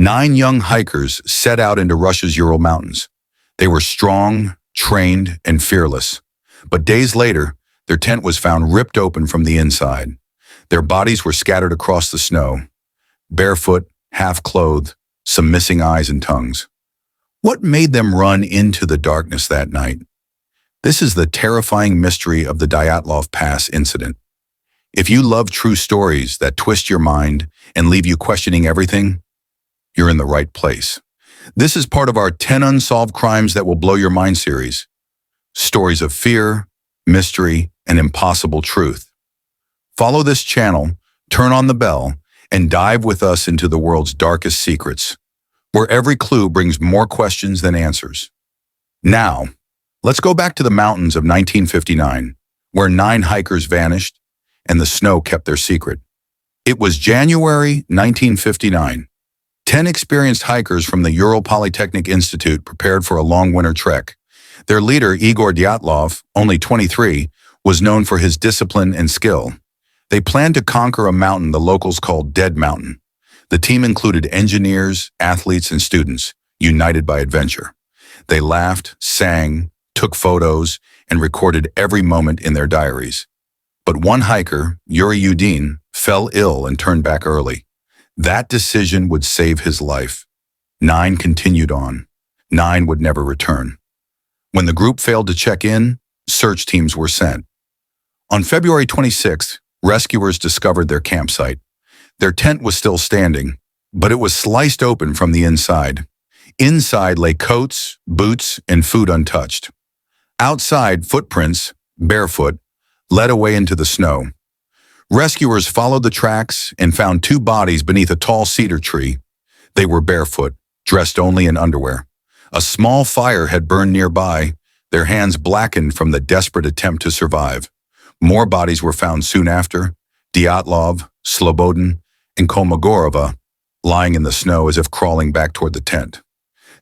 9 young hikers set out into Russia's Ural Mountains. They were strong, trained, and fearless. But days later, their tent was found ripped open from the inside. Their bodies were scattered across the snow, barefoot, half-clothed, some missing eyes and tongues. What made them run into the darkness that night? This is the terrifying mystery of the Dyatlov Pass incident. If you love true stories that twist your mind and leave you questioning everything, you're in the right place. This is part of our 10 Unsolved Crimes That Will Blow Your Mind series. Stories of fear, mystery, and impossible truth. Follow this channel, turn on the bell, and dive with us into the world's darkest secrets, where every clue brings more questions than answers. Now, let's go back to the mountains of 1959, where 9 hikers vanished and the snow kept their secret. It was January 1959. 10 experienced hikers from the Ural Polytechnic Institute prepared for a long winter trek. Their leader, Dyatlov, only 23, was known for his discipline and skill. They planned to conquer a mountain the locals called Dead Mountain. The team included engineers, athletes, and students, united by adventure. They laughed, sang, took photos, and recorded every moment in their diaries. But one hiker, Ural, fell ill and turned back early. That decision would save his life. 9 continued on. 9 would never return. When the group failed to check in, search teams were sent. On February 26th, rescuers discovered their campsite. Their tent was still standing, but it was sliced open from the inside. Inside lay coats, boots, and food untouched. Outside, footprints, barefoot, led away into the snow. Rescuers followed the tracks and found 2 bodies beneath a tall cedar tree. They were barefoot, dressed only in underwear. A small fire had burned nearby, their hands blackened from the desperate attempt to survive. More bodies were found soon after, Dyatlov, Slobodin, and Kolmogorova, lying in the snow as if crawling back toward the tent.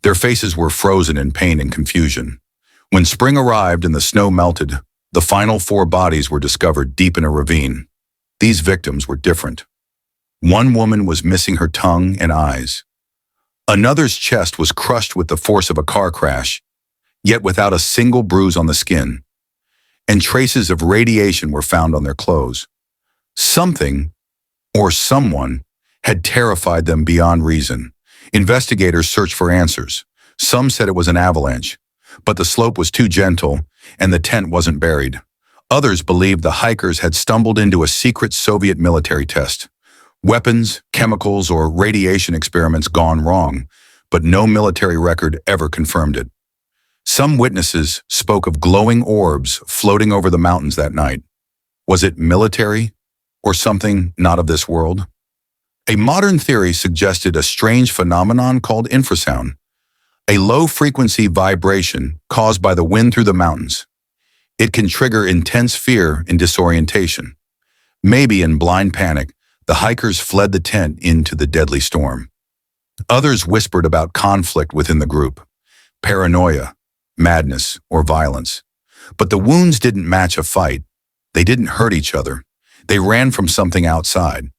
Their faces were frozen in pain and confusion. When spring arrived and the snow melted, the final 4 bodies were discovered deep in a ravine. These victims were different. One woman was missing her tongue and eyes. Another's chest was crushed with the force of a car crash, yet without a single bruise on the skin. And traces of radiation were found on their clothes. Something, or someone, had terrified them beyond reason. Investigators searched for answers. Some said it was an avalanche, but the slope was too gentle and the tent wasn't buried. Others believed the hikers had stumbled into a secret Soviet military test. Weapons, chemicals, or radiation experiments gone wrong, but no military record ever confirmed it. Some witnesses spoke of glowing orbs floating over the mountains that night. Was it military or something not of this world? A modern theory suggested a strange phenomenon called infrasound, a low-frequency vibration caused by the wind through the mountains. It can trigger intense fear and disorientation. Maybe in blind panic, the hikers fled the tent into the deadly storm. Others whispered about conflict within the group, paranoia, madness, or violence. But the wounds didn't match a fight. They didn't hurt each other. They ran from something outside.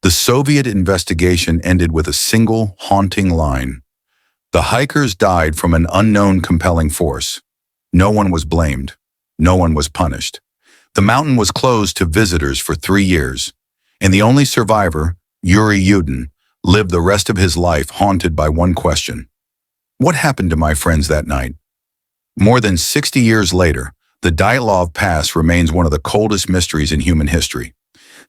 The Soviet investigation ended with a single haunting line. The hikers died from an unknown compelling force. No one was blamed. No one was punished. The mountain was closed to visitors for 3 years, and the only survivor, Ural, lived the rest of his life haunted by one question. What happened to my friends that night? More than 60 years later, the Dyatlov Pass remains one of the coldest mysteries in human history.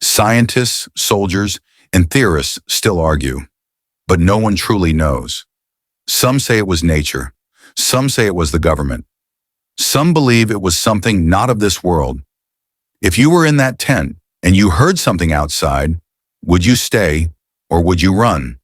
Scientists, soldiers, and theorists still argue, but no one truly knows. Some say it was nature. Some say it was the government. Some believe it was something not of this world. If you were in that tent and you heard something outside, would you stay or would you run?